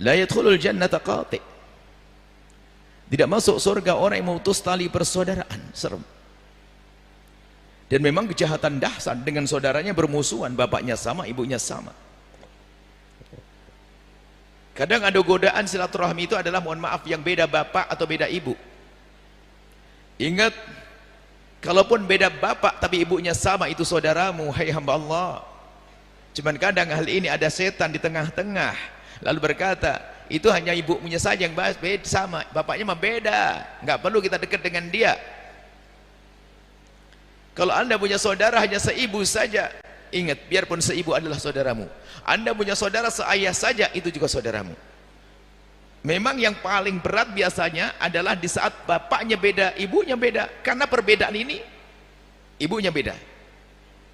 La yadkhulul jannata qati. Tidak masuk surga orang yang memutus tali persaudaraan. Serem. Dan memang kejahatan dahsyat dengan saudaranya bermusuhan, bapaknya sama, ibunya sama. Kadang ada godaan silaturahmi itu adalah, mohon maaf, yang beda bapak atau beda ibu. Ingat, kalaupun beda bapak tapi ibunya sama, itu saudaramu, hai hamba Allah. Cuman kadang hal ini ada setan di tengah-tengah, lalu berkata, itu hanya ibunya saja yang beda sama, bapaknya mah beda, nggak perlu kita dekat dengan dia. Kalau anda punya saudara hanya seibu saja, ingat, biarpun seibu adalah saudaramu. Anda punya saudara seayah saja, itu juga saudaramu. Memang yang paling berat biasanya adalah di saat bapaknya beda, ibunya beda. Karena perbedaan ini, ibunya beda,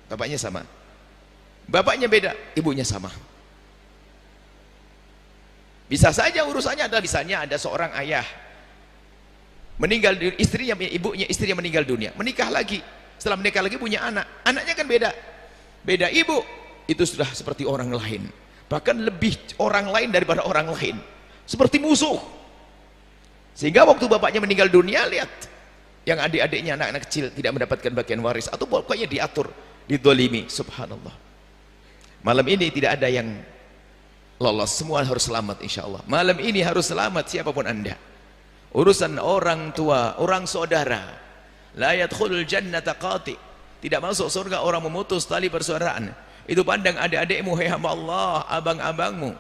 bapaknya sama. Bapaknya beda, ibunya sama. Bisa saja urusannya adalah, misalnya ada seorang ayah meninggal, istrinya meninggal dunia, menikah lagi. Setelah menikah lagi punya anak, anaknya kan beda ibu, itu sudah seperti orang lain, bahkan lebih orang lain daripada orang lain, seperti musuh. Sehingga waktu bapaknya meninggal dunia, lihat yang adik-adiknya, anak-anak kecil tidak mendapatkan bagian waris, atau pokoknya diatur, didolimi. Subhanallah. Malam ini tidak ada yang lolos, semua harus selamat insya Allah. Malam ini harus selamat siapapun anda. Urusan orang tua, orang saudara, la yadkhulul jannata qati, tidak masuk surga orang memutus tali persaudaraan. Itu pandang adik-adikmu, hai hamba Allah, abang-abangmu,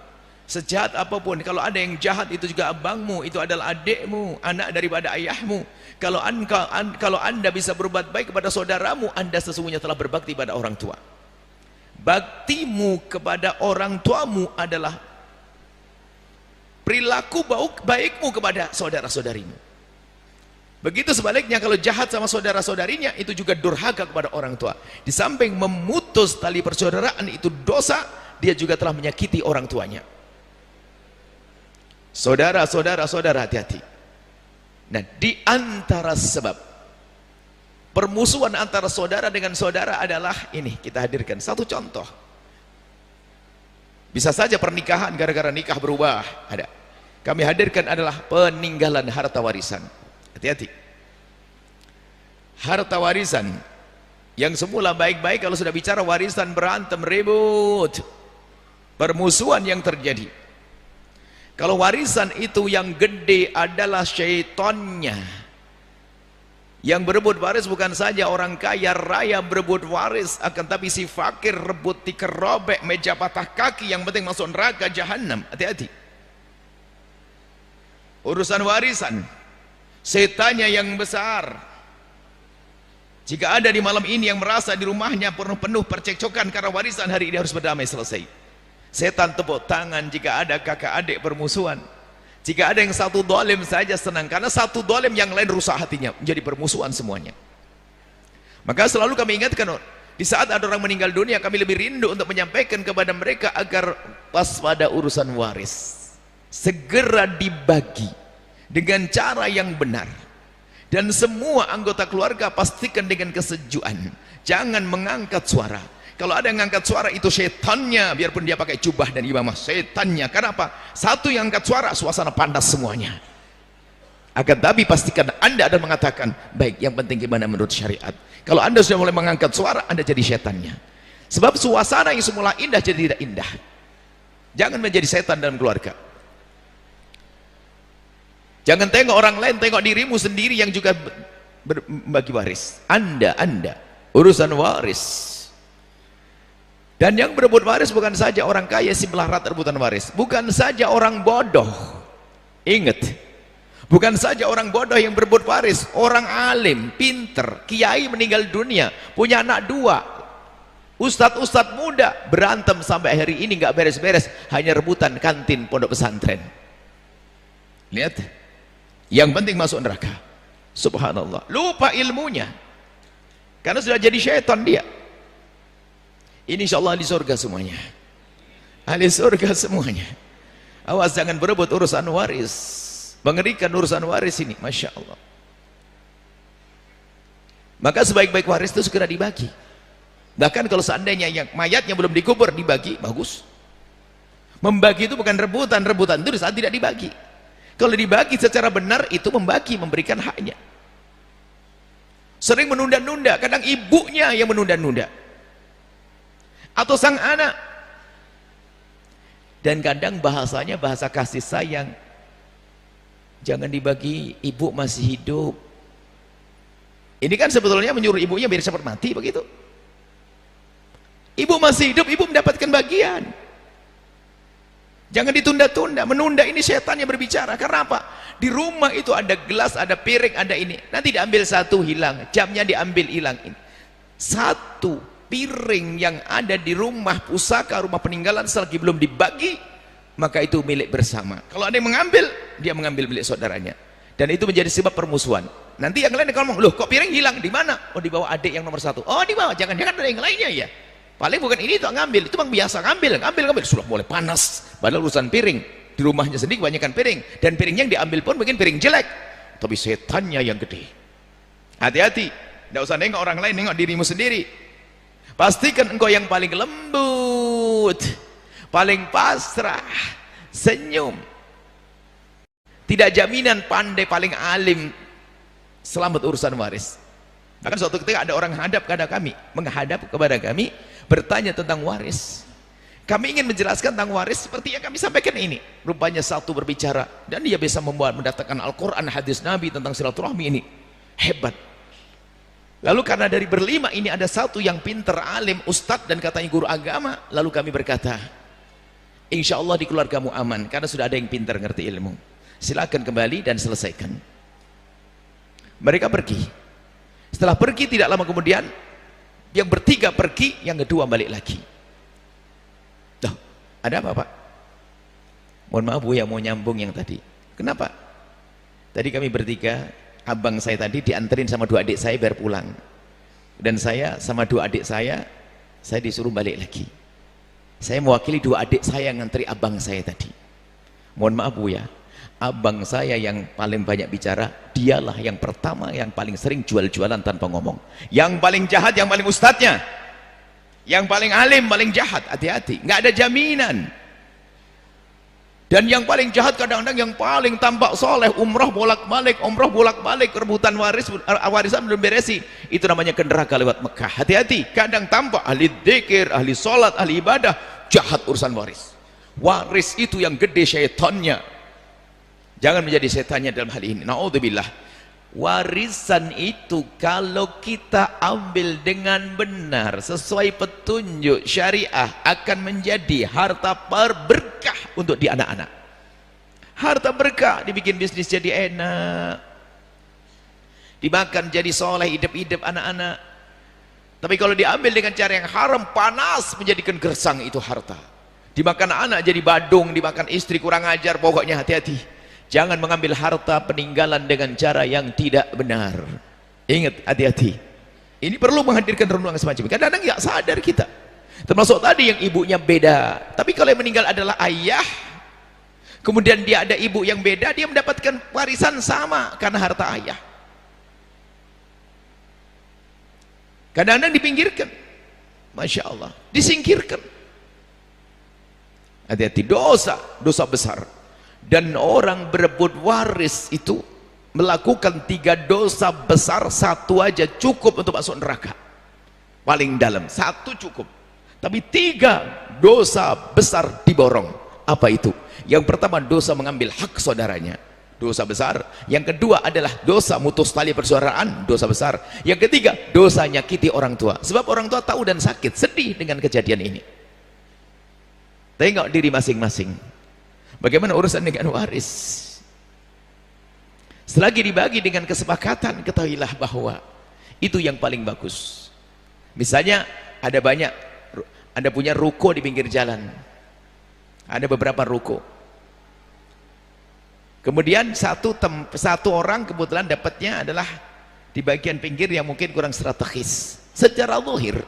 sejahat apapun. Kalau ada yang jahat, itu juga abangmu, itu adalah adikmu, anak daripada ayahmu. Kalau anda bisa berbuat baik kepada saudaramu, anda sesungguhnya telah berbakti pada orang tua. Baktimu kepada orang tuamu adalah perilaku baikmu kepada saudara-saudarimu. Begitu sebaliknya, kalau jahat sama saudara-saudarinya, itu juga durhaka kepada orang tua. Di samping memutus tali persaudaraan itu dosa, dia juga telah menyakiti orang tuanya. Saudara, hati-hati. Nah, di antara sebab permusuhan antara saudara dengan saudara adalah ini, kita hadirkan satu contoh. Bisa saja pernikahan gara-gara nikah berubah, ada. Kami hadirkan adalah peninggalan harta warisan. Hati-hati. Harta warisan yang semula baik-baik, kalau sudah bicara warisan berantem, ribut, permusuhan yang terjadi. Kalau warisan itu yang gede adalah syaitannya. Yang berebut waris bukan saja orang kaya raya berebut waris, akan tapi si fakir rebut tikar robek, meja patah kaki, yang penting masuk neraka jahanam. Hati-hati. Urusan warisan, setannya yang besar. Jika ada di malam ini yang merasa di rumahnya penuh percekcokan karena warisan, hari ini harus berdamai, selesai. Setan tepuk tangan jika ada kakak adik permusuhan. Jika ada yang satu dolim saja senang, karena satu dolim yang lain rusak hatinya, menjadi permusuhan semuanya. Maka selalu kami ingatkan, di saat ada orang meninggal dunia, kami lebih rindu untuk menyampaikan kepada mereka agar waspada urusan waris, segera dibagi dengan cara yang benar. Dan semua anggota keluarga pastikan dengan kesejukan, jangan mengangkat suara. Kalau ada yang mengangkat suara, itu setannya, biarpun dia pakai jubah dan imamah, setannya. Kenapa? Satu yang angkat suara, suasana panas semuanya. Akan tapi pastikan anda ada mengatakan, baik, yang penting gimana menurut syariat. Kalau anda sudah mulai mengangkat suara, anda jadi setannya. Sebab suasana yang semula indah jadi tidak indah. Jangan menjadi setan dalam keluarga. Jangan tengok orang lain, tengok dirimu sendiri yang juga berbagi waris. Anda urusan waris. Dan yang berebut waris bukan saja orang kaya, si melarat rebutan waris, bukan saja orang bodoh. Ingat, bukan saja orang bodoh yang berebut waris, orang alim, pinter, kiai meninggal dunia, punya anak 2, ustadz muda berantem sampai hari ini nggak beres-beres, hanya rebutan kantin pondok pesantren. Lihat, yang penting masuk neraka. Subhanallah, lupa ilmunya karena sudah jadi syaitan dia. Ini insyaallah ahli surga semuanya, ahli surga semuanya. Awas jangan berebut urusan waris, mengerikan urusan waris ini, Masya Allah. Maka sebaik-baik waris itu segera dibagi. Bahkan kalau seandainya yang mayatnya belum dikubur, dibagi, bagus. Membagi itu bukan rebutan, rebutan itu saat tidak dibagi. Kalau dibagi secara benar itu membagi, memberikan haknya. Sering menunda-nunda, kadang ibunya yang menunda-nunda atau sang anak, dan kadang bahasanya bahasa kasih sayang. Jangan dibagi, ibu masih hidup. Ini kan sebetulnya menyuruh ibunya biar cepat mati begitu. Ibu masih hidup, ibu mendapatkan bagian. Jangan ditunda-tunda. Menunda ini setannya berbicara. Karena apa? Di rumah itu ada gelas, ada piring, ada ini. Nanti diambil satu hilang, jamnya diambil hilang. Ini satu piring yang ada di rumah pusaka, rumah peninggalan selagi belum dibagi, maka itu milik bersama. Kalau ada yang mengambil, dia mengambil milik saudaranya. Dan itu menjadi sebab permusuhan. Nanti yang lain kalau ngomong, loh kok piring hilang? Di mana? Oh di bawah adik yang nomor satu. Oh di bawah, jangan-jangan ada yang lainnya ya. Paling bukan ini tuh ngambil, itu bang biasa ngambil, sudah mulai panas. Padahal urusan piring, di rumahnya sendiri kebanyakan piring, dan piringnya yang diambil pun mungkin piring jelek, tapi setannya yang gede. Hati-hati, tidak usah nengok orang lain, nengok dirimu sendiri. Pastikan engkau yang paling lembut, paling pasrah, senyum. Tidak jaminan pandai, paling alim, selamat urusan waris. Bahkan suatu ketika ada orang menghadap kepada kami, bertanya tentang waris. Kami ingin menjelaskan tentang waris seperti yang kami sampaikan ini. Rupanya satu berbicara dan dia bisa mendatangkan Al-Quran, hadis Nabi tentang silaturahmi ini. Hebat. Lalu karena dari berlima ini ada satu yang pinter, alim, ustadz dan katanya guru agama. Lalu kami berkata, insya Allah di keluargamu aman karena sudah ada yang pinter ngerti ilmu. Silakan kembali dan selesaikan. Mereka pergi. Setelah pergi tidak lama kemudian yang bertiga pergi, yang kedua balik lagi. Loh, ada apa Pak? Mohon maaf Bu ya, mau nyambung yang tadi. Kenapa? Tadi kami bertiga, abang saya tadi dianterin sama dua adik saya biar pulang. Dan saya sama dua adik saya disuruh balik lagi. Saya mewakili dua adik saya yang ngantri abang saya tadi. Mohon maaf Bu ya, abang saya yang paling banyak bicara, dialah yang pertama yang paling sering jual-jualan tanpa ngomong. Yang paling jahat yang paling ustadznya, yang paling alim paling jahat. Hati-hati, nggak ada jaminan. Dan yang paling jahat kadang-kadang yang paling tampak soleh, umroh bolak-balik, rebutan warisan belum beresi. Itu namanya ke neraka lewat Mekah. Hati-hati, kadang tampak ahli dzikir, ahli sholat, ahli ibadah, jahat urusan waris. Waris itu yang gede syaitannya. Jangan menjadi setannya dalam hal ini. Na'udzubillah. Warisan itu kalau kita ambil dengan benar sesuai petunjuk syariah akan menjadi harta berkah untuk di anak-anak. Harta berkah, dibikin bisnis jadi enak, dimakan jadi soleh, hidup-hidup anak-anak. Tapi kalau diambil dengan cara yang haram, panas menjadikan gersang itu harta. Dimakan anak jadi badung, dimakan istri kurang ajar. Pokoknya hati-hati. Jangan mengambil harta peninggalan dengan cara yang tidak benar. Ingat, hati-hati. Ini perlu menghadirkan renungan semacam ini. Kadang-kadang nggak sadar kita. Termasuk tadi yang ibunya beda. Tapi kalau yang meninggal adalah ayah, kemudian dia ada ibu yang beda, dia mendapatkan warisan sama karena harta ayah. Kadang-kadang dipinggirkan. Masya Allah. Disingkirkan. Hati-hati, dosa besar. Dan orang berebut waris itu melakukan 3 dosa besar, satu aja cukup untuk masuk neraka paling dalam, satu cukup. Tapi 3 dosa besar diborong. Apa itu? Yang pertama, dosa mengambil hak saudaranya, dosa besar. Yang kedua adalah dosa mutus tali persaudaraan, dosa besar. Yang ketiga, dosa nyakiti orang tua. Sebab orang tua tahu dan sakit, sedih dengan kejadian ini. Tengok diri masing-masing. Bagaimana urusan dengan waris? Selagi dibagi dengan kesepakatan, ketahuilah bahwa itu yang paling bagus. Misalnya Anda punya ruko di pinggir jalan, ada beberapa ruko. Kemudian satu orang kebetulan dapatnya adalah di bagian pinggir yang mungkin kurang strategis secara zahir.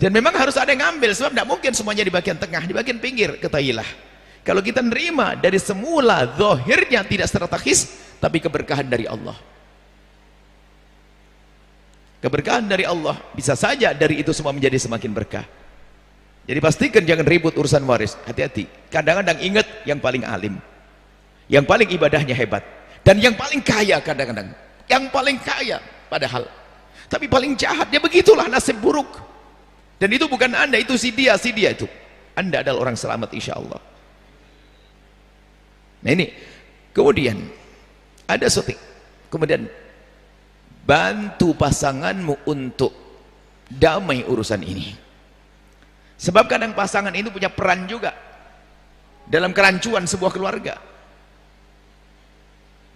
Dan memang harus ada yang ngambil, sebab tidak mungkin semuanya di bagian tengah, di bagian pinggir. Ketahuilah, kalau kita nerima dari semula zahirnya tidak strategis, tapi keberkahan dari Allah. Keberkahan dari Allah, bisa saja dari itu semua menjadi semakin berkah. Jadi pastikan jangan ribut urusan waris. Hati-hati. Kadang-kadang ingat yang paling alim, yang paling ibadahnya hebat, dan yang paling kaya kadang-kadang. Yang paling kaya padahal. Tapi paling jahat. Ya begitulah nasib buruk. Dan itu bukan Anda, itu si dia itu. Anda adalah orang selamat insya Allah. Nah ini. Kemudian ada sesuatu. Kemudian bantu pasanganmu untuk damai urusan ini. Sebab kadang pasangan itu punya peran juga dalam kerancuan sebuah keluarga.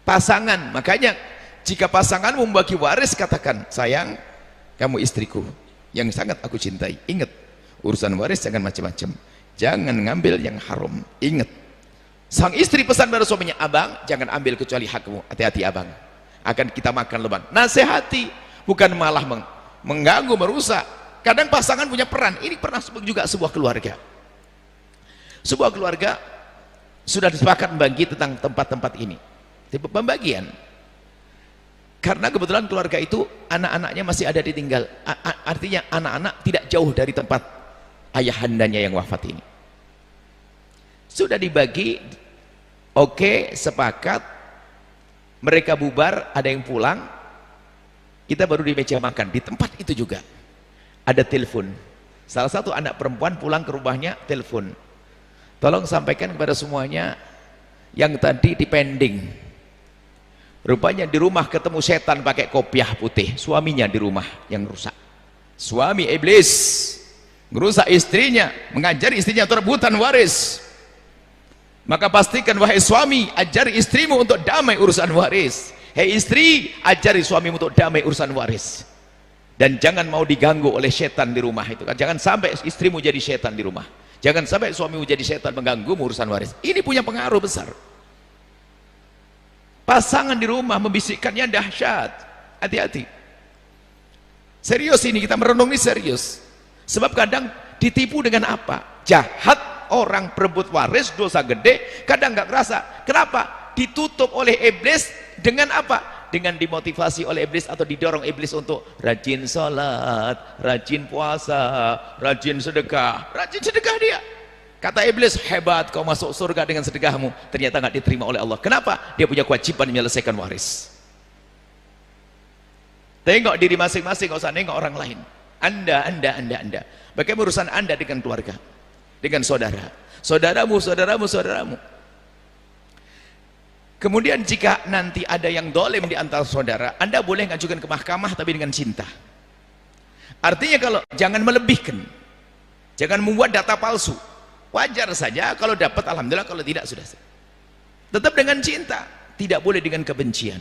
Pasangan, makanya jika pasanganmu membagi waris, katakan, sayang, kamu istriku yang sangat aku cintai. Ingat, urusan waris jangan macam-macam. Jangan ngambil yang haram. Ingat, sang istri pesan pada suaminya, abang, jangan ambil kecuali hakmu. Hati-hati abang, akan kita makan lubang. Nasihati, bukan malah mengganggu, merusak. Kadang pasangan punya peran. Ini pernah juga sebuah keluarga. Sebuah keluarga sudah disepakati membagi tentang tempat-tempat ini. Tipe pembagian. Karena kebetulan keluarga itu anak-anaknya masih ada ditinggal. Artinya anak-anak tidak jauh dari tempat ayahandanya yang wafat ini. Sudah dibagi, oke, sepakat. Mereka bubar, ada yang pulang. Kita baru di meja makan. Di tempat itu juga ada telepon. Salah satu anak perempuan pulang ke rumahnya, telepon. Tolong sampaikan kepada semuanya yang tadi dipending. Rupanya di rumah ketemu setan pakai kopiah putih. Suaminya di rumah yang rusak. Suami iblis merusak istrinya, mengajari istrinya rebutan waris. Maka pastikan wahai suami, ajari istrimu untuk damai urusan waris. Hei istri, ajari suamimu untuk damai urusan waris. Dan jangan mau diganggu oleh setan di rumah itu kan. Jangan sampai istrimu jadi setan di rumah. Jangan sampai suamimu jadi setan mengganggu urusan waris. Ini punya pengaruh besar. Pasangan di rumah membisikkannya dahsyat. Hati-hati. Serius ini, kita merenung ini serius. Sebab kadang ditipu dengan apa? Jahat orang perebut waris, dosa gede, kadang nggak kerasa. Kenapa? Ditutup oleh iblis dengan apa? Dengan dimotivasi oleh iblis atau didorong iblis untuk rajin sholat, rajin puasa, rajin sedekah. Rajin sedekah dia. Kata iblis, hebat kau masuk surga dengan sedekahmu. Ternyata nggak diterima oleh Allah. Kenapa? Dia punya kewajiban menyelesaikan waris. Tengok diri masing-masing, nggak usah nengok orang lain. Anda. Bagaimana urusan Anda dengan keluarga, dengan saudara, saudaramu. Kemudian jika nanti ada yang dolim di antara saudara, Anda boleh ngajukan ke mahkamah tapi dengan cinta. Artinya kalau jangan melebihkan, jangan membuat data palsu. Wajar saja kalau dapat, alhamdulillah, kalau tidak sudah. Tetap dengan cinta, tidak boleh dengan kebencian.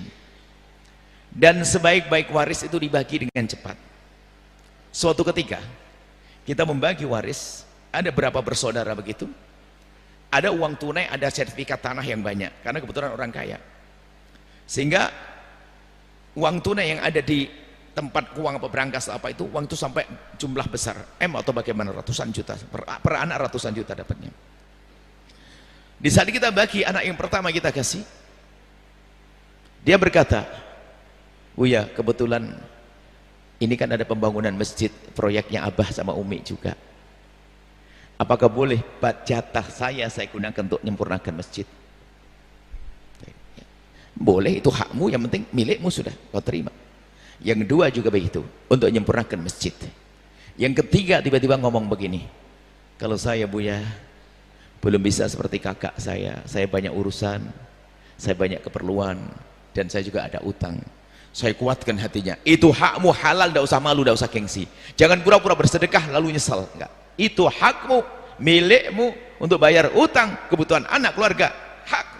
Dan sebaik-baik waris itu dibagi dengan cepat. Suatu ketika kita membagi waris, ada berapa bersaudara begitu? Ada uang tunai, ada sertifikat tanah yang banyak karena kebetulan orang kaya, sehingga uang tunai yang ada di tempat uang apa berangkas apa itu, uang itu sampai jumlah besar, atau bagaimana, ratusan juta per anak, ratusan juta dapatnya. Di saat kita bagi, anak yang pertama kita kasih, dia berkata, Buya, kebetulan ini kan ada pembangunan masjid, proyeknya Abah sama Umi juga. Apakah boleh jatah saya gunakan untuk menyempurnakan masjid? Boleh, itu hakmu, yang penting milikmu sudah kau terima. Yang kedua juga begitu, untuk menyempurnakan masjid. Yang ketiga tiba-tiba ngomong begini, kalau saya Buya belum bisa seperti kakak saya banyak urusan, saya banyak keperluan, dan saya juga ada utang. Saya kuatkan hatinya, itu hakmu, halal, tidak usah malu, tidak usah gengsi. Jangan pura-pura bersedekah lalu nyesal, enggak. Itu hakmu, milikmu untuk bayar utang, kebutuhan anak, keluarga,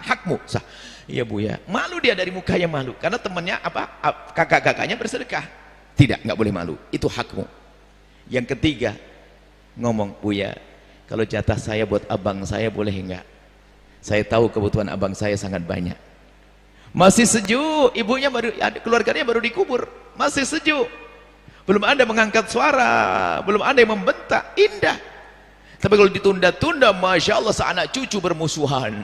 hakmu. Sah. Iya Buya, malu dia dari mukanya malu, karena temannya kakak-kakaknya bersedekah. Tidak, nggak boleh malu, itu hakmu. Yang ketiga ngomong, Buya, kalau jatah saya buat abang saya boleh enggak? Saya tahu kebutuhan abang saya sangat banyak. Masih sejuk, ibunya baru, keluarganya baru dikubur, masih sejuk. Belum ada mengangkat suara, belum ada yang membentak, indah. Tapi kalau ditunda-tunda, Masya Allah, seanak cucu bermusuhan.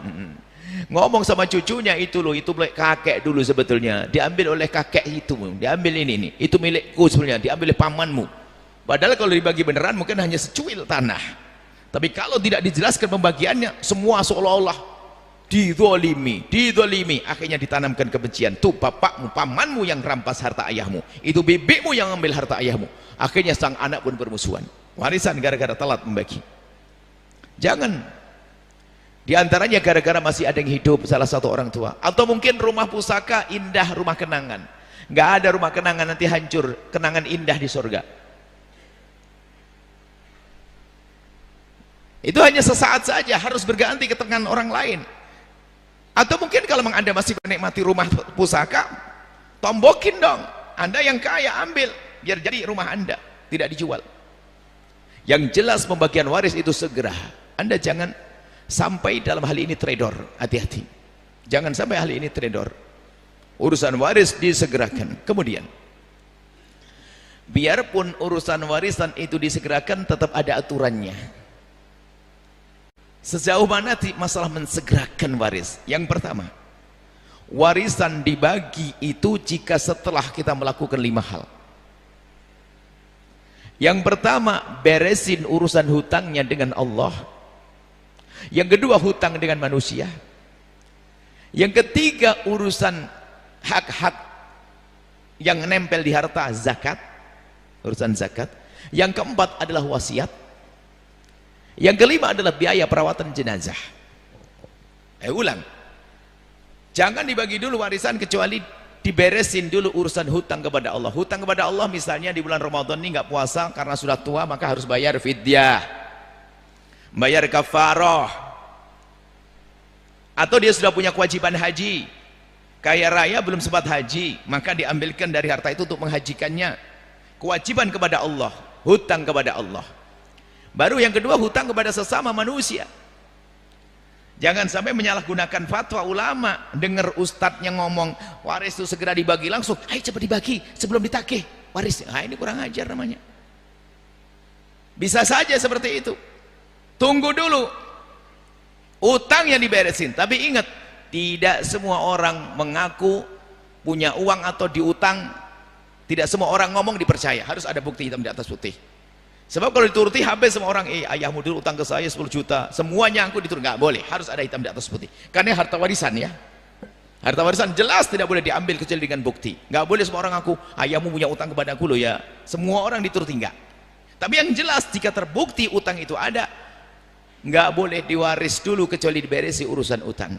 Ngomong sama cucunya, itu loh, itu milik kakek dulu sebetulnya. Diambil oleh kakek itu, diambil ini, itu milikku sebenarnya, diambil oleh pamanmu. Padahal kalau dibagi beneran mungkin hanya secuil tanah. Tapi kalau tidak dijelaskan pembagiannya, semua seolah-olah dizalimi, akhirnya ditanamkan kebencian. Tuh bapakmu, pamanmu yang rampas harta ayahmu, itu bibikmu yang ambil harta ayahmu. Akhirnya sang anak pun bermusuhan. Warisan gara-gara telat membagi. Jangan. Di antaranya gara-gara masih ada yang hidup salah satu orang tua, atau mungkin rumah pusaka indah, rumah kenangan. Nggak ada rumah kenangan, nanti hancur. Kenangan indah di surga. Itu hanya sesaat saja, harus berganti ke tangan orang lain. Atau mungkin kalau memang Anda masih menikmati rumah pusaka, tombokin dong. Anda yang kaya ambil, biar jadi rumah Anda, tidak dijual. Yang jelas pembagian waris itu segera. Anda jangan sampai dalam hal ini trader, hati-hati. Jangan sampai hal ini trader. Urusan waris disegerakan. Kemudian, biarpun urusan warisan itu disegerakan, tetap ada aturannya. Sejauh mana masalah mensegerakan waris? Yang pertama, warisan dibagi itu jika setelah kita melakukan 5 hal. Yang pertama, beresin urusan hutangnya dengan Allah. Yang kedua, hutang dengan manusia. Yang ketiga, urusan hak-hak yang nempel di harta, zakat, urusan zakat. Yang keempat adalah wasiat. Yang kelima adalah biaya perawatan jenazah. Ulang, jangan dibagi dulu warisan kecuali diberesin dulu urusan hutang kepada Allah. Hutang kepada Allah misalnya di bulan Ramadan ini nggak puasa karena sudah tua, maka harus bayar fidyah, bayar kafarah. Atau dia sudah punya kewajiban haji, kaya raya belum sempat haji, maka diambilkan dari harta itu untuk menghajikannya. Kewajiban kepada Allah, hutang kepada Allah. Baru yang kedua, hutang kepada sesama manusia. Jangan sampai menyalahgunakan fatwa ulama. Dengar ustadznya ngomong waris itu segera dibagi, langsung ayo cepat dibagi sebelum ditagih waris. Ini kurang ajar namanya. Bisa saja seperti itu. Tunggu dulu utang yang diberesin. Tapi ingat, tidak semua orang mengaku punya uang atau diutang. Tidak semua orang ngomong dipercaya. Harus ada bukti hitam di atas putih. Sebab kalau dituruti habis sama orang, ayahmu dulu utang ke saya 10 juta, semuanya aku dituruti, nggak boleh, harus ada hitam di atas putih. Karena harta warisan ya, harta warisan jelas tidak boleh diambil kecuali dengan bukti. Nggak boleh semua orang ngaku, ayahmu punya utang kepada aku loh ya, semua orang dituruti, nggak. Tapi yang jelas jika terbukti utang itu ada, nggak boleh diwaris dulu kecuali diberesi urusan utang.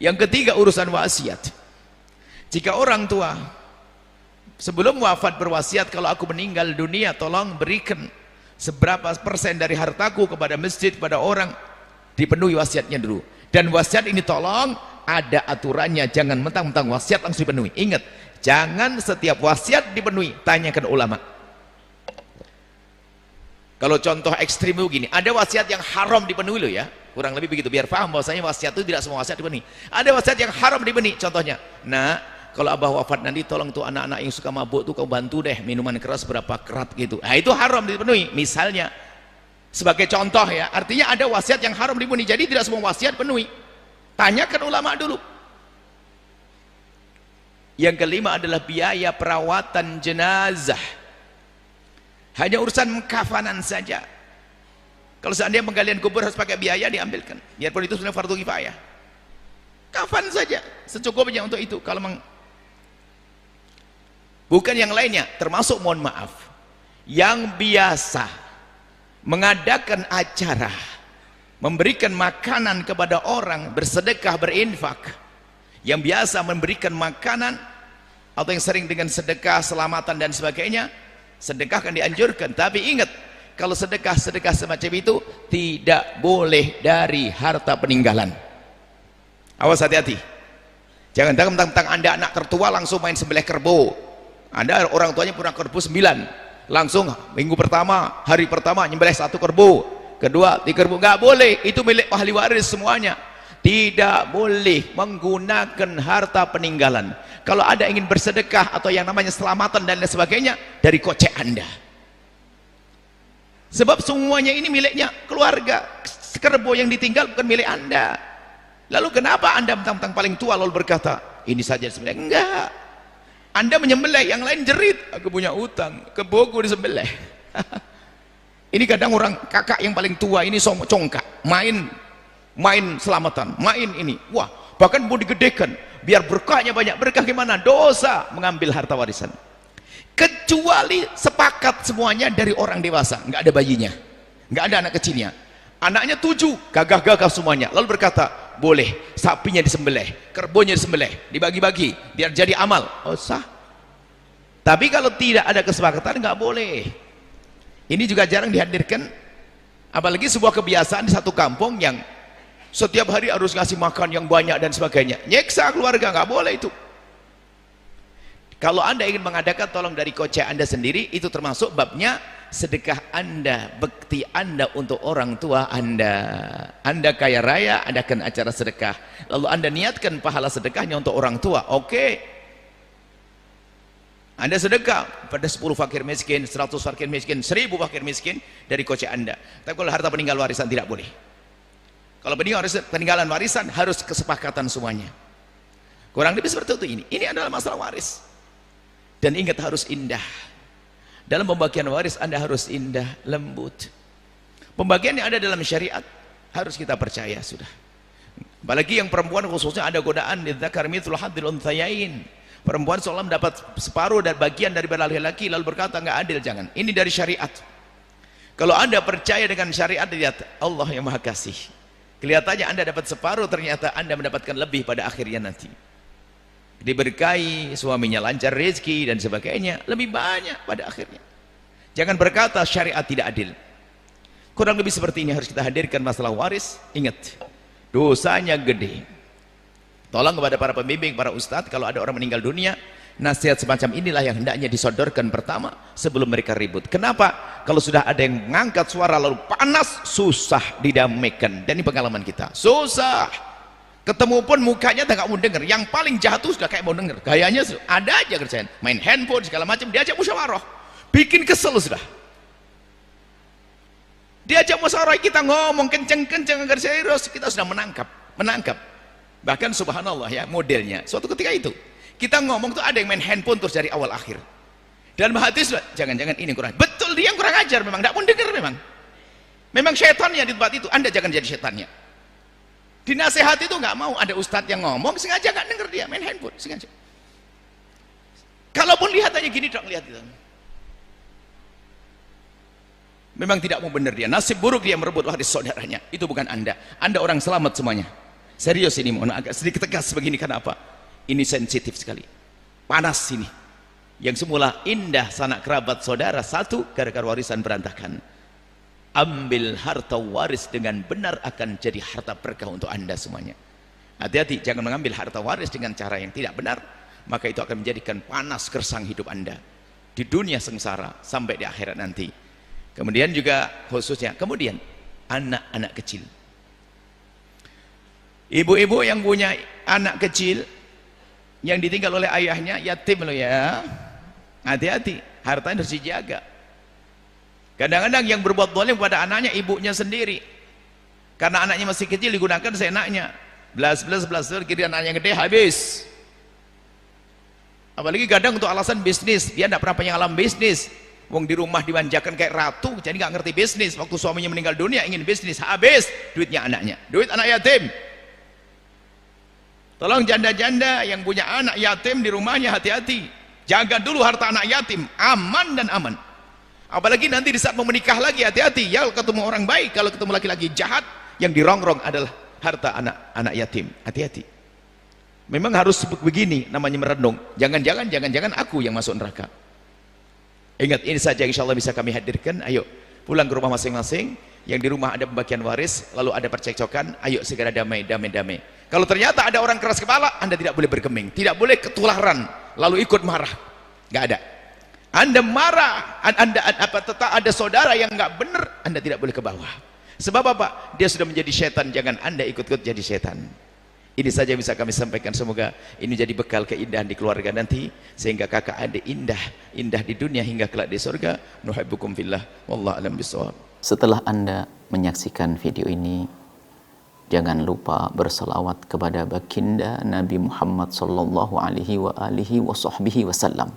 Yang ketiga, urusan wasiat. Jika orang tua sebelum wafat berwasiat, kalau aku meninggal dunia tolong berikan seberapa persen dari hartaku kepada masjid, pada orang, dipenuhi wasiatnya dulu. Dan wasiat ini tolong ada aturannya, jangan mentang-mentang wasiat langsung dipenuhi. Ingat, jangan setiap wasiat dipenuhi, tanyakan ulama. Kalau contoh ekstrim itu gini, ada wasiat yang haram dipenuhi loh ya, kurang lebih begitu, biar paham bahwasanya wasiat itu tidak semua wasiat dipenuhi. Ada wasiat yang haram dipenuhi, contohnya, nah kalau abah wafat nanti tolong tuh anak-anak yang suka mabuk tuh kau bantu deh minuman keras berapa kerat gitu. Nah itu haram dipenuhi misalnya, sebagai contoh ya. Artinya ada wasiat yang haram dipenuhi, jadi tidak semua wasiat penuhi, tanyakan ulama dulu. Yang kelima adalah biaya perawatan jenazah. Hanya urusan kafanan saja. Kalau seandainya penggalian kubur harus pakai biaya, diambilkan, biarpun itu sebenarnya fardu kifayah. Kafan saja secukupnya untuk itu. Kalau bukan yang lainnya, termasuk mohon maaf yang biasa mengadakan acara memberikan makanan kepada orang, bersedekah, berinfak, yang biasa memberikan makanan atau yang sering dengan sedekah, selamatan dan sebagainya, sedekah kan dianjurkan. Tapi ingat, kalau sedekah semacam itu tidak boleh dari harta peninggalan. Awas, hati-hati, jangan tentang Anda anak tertua langsung main sembelih kerbau. Ada orang tuanya punya kerbau 9, langsung minggu pertama, hari pertama nyembelih 1 kerbau, kedua 3 kerbau. Nggak boleh, itu milik ahli waris semuanya. Tidak boleh menggunakan harta peninggalan. Kalau ada ingin bersedekah atau yang namanya selamatan dan lain sebagainya, dari kocek Anda. Sebab semuanya ini miliknya keluarga. Kerbau yang ditinggal bukan milik Anda. Lalu kenapa Anda mentang-mentang paling tua lalu berkata ini saja disembelih? Enggak, Anda menyembelih, yang lain jerit, aku punya utang, keboku disembelih. Ini kadang orang kakak yang paling tua ini congkak, main selamatan, main ini, wah bahkan mau digedekan biar berkahnya banyak. Berkah gimana? Dosa mengambil harta warisan. Kecuali sepakat semuanya dari orang dewasa, nggak ada bayinya, nggak ada anak kecilnya, anaknya 7 gagah-gagah semuanya, lalu berkata boleh sapinya disembelih, kerbaunya disembelih, dibagi-bagi biar jadi amal, oh sah. Tapi kalau tidak ada kesepakatan nggak boleh. Ini juga jarang dihadirkan, apalagi sebuah kebiasaan di satu kampung yang setiap hari harus ngasih makan yang banyak dan sebagainya, nyeksa keluarga, nggak boleh itu. Kalau Anda ingin mengadakan, tolong dari kocek Anda sendiri, itu termasuk babnya sedekah Anda, bekti Anda untuk orang tua Anda. Anda kaya raya, adakan acara sedekah, lalu Anda niatkan pahala sedekahnya untuk orang tua, oke. Anda sedekah pada 10 fakir miskin, 100 fakir miskin, 1000 fakir miskin dari kocek Anda. Tapi kalau harta peninggal warisan tidak boleh. Kalau peninggalan warisan harus kesepakatan semuanya. Kurang lebih seperti itu ini. Ini adalah masalah waris. Dan ingat, harus indah. Dalam pembagian waris Anda harus indah, lembut. Pembagian yang ada dalam syariat harus kita percaya sudah. Apalagi yang perempuan khususnya ada godaan, lidzakari mithlu hadzil unthayain. Perempuan seolah mendapat separuh dan bagian daripada laki-laki, lalu berkata nggak adil, jangan. Ini dari syariat. Kalau Anda percaya dengan syariat, lihat Allah yang Maha Kasih. Kelihatannya Anda dapat separuh, ternyata Anda mendapatkan lebih pada akhirnya nanti. Diberkahi, suaminya lancar rezeki dan sebagainya, lebih banyak pada akhirnya. Jangan berkata syariat tidak adil. Kurang lebih seperti ini harus kita hadirkan masalah waris. Ingat, dosanya gede. Tolong kepada para pembimbing, para ustadz, kalau ada orang meninggal dunia, nasihat semacam inilah yang hendaknya disodorkan pertama sebelum mereka ribut. Kenapa? Kalau sudah ada yang mengangkat suara lalu panas, susah didamaikan. Dan ini pengalaman kita, susah. Ketemu pun mukanya tak mau denger. Yang paling jahat tuh sudah kayak mau denger. Gayanya ada aja kerjaan, main handphone segala macam. Diajak musyawarah, bikin kesel sudah. Diajak musyawarah, kita ngomong kenceng-kenceng agar serius, kita sudah menangkap. Bahkan subhanallah ya, modelnya suatu ketika itu kita ngomong tuh ada yang main handphone terus dari awal akhir. Dalam hati sudah, jangan-jangan ini kurang. Betul, dia yang kurang ajar memang, tidak mau denger memang syaitannya di tempat itu. Anda jangan jadi syaitannya. Dinasehati itu nggak mau. Ada ustadz yang ngomong sengaja nggak denger, dia main handphone sengaja. Kalaupun lihat aja gini, dong lihat itu. Memang tidak mau benar dia. Nasib buruk dia merebut waris saudaranya. Itu bukan Anda. Anda orang selamat semuanya. Serius ini, mohon agak sedikit tegas begini. Kenapa? Ini sensitif sekali. Panas ini. Yang semula indah sanak kerabat saudara satu, gara-gara warisan berantakan. Ambil harta waris dengan benar, akan jadi harta berkah untuk Anda semuanya. Hati-hati, jangan mengambil harta waris dengan cara yang tidak benar, maka itu akan menjadikan panas gersang hidup Anda di dunia sengsara sampai di akhirat nanti. Kemudian juga khususnya kemudian anak-anak kecil. Ibu-ibu yang punya anak kecil yang ditinggal oleh ayahnya, yatim loh ya. Hati-hati, hartanya harus dijaga. Kadang-kadang yang berbuat zalim pada anaknya ibunya sendiri, karena anaknya masih kecil digunakan seenaknya, belas kiri anaknya gede habis. Apalagi kadang untuk alasan bisnis, dia tidak pernah punya alam bisnis. Wong di rumah dimanjakan kayak ratu, jadi nggak ngerti bisnis. Waktu suaminya meninggal dunia ingin bisnis, habis duitnya anaknya, duit anak yatim. Tolong janda-janda yang punya anak yatim di rumahnya, hati-hati, jaga dulu harta anak yatim, aman dan aman. Apalagi nanti di saat mau menikah lagi, hati-hati ya, kalau ketemu orang baik, kalau ketemu laki-laki jahat, yang dirongrong adalah harta anak yatim. Hati-hati. Memang harus begini namanya merenung. Jangan-jangan aku yang masuk neraka. Ingat, ini saja insya Allah bisa kami hadirkan. Ayo pulang ke rumah masing-masing. Yang di rumah ada pembagian waris, lalu ada percekcokan, ayo segera damai. Kalau ternyata ada orang keras kepala, Anda tidak boleh bergeming, tidak boleh ketularan lalu ikut marah. Nggak ada. Anda marah, tetap ada saudara yang nggak benar, Anda tidak boleh ke bawah. Sebab apa? Dia sudah menjadi setan, jangan Anda ikut-ikut jadi setan. Ini saja bisa kami sampaikan, semoga ini jadi bekal keindahan di keluarga nanti, sehingga kakak adik indah di dunia hingga kelak di surga. Nuhibbukum fillah, wallahu a'lam bishawab. Setelah Anda menyaksikan video ini, jangan lupa berselawat kepada baginda Nabi Muhammad sallallahu alaihi wa alihi wa sahbihi wasallam.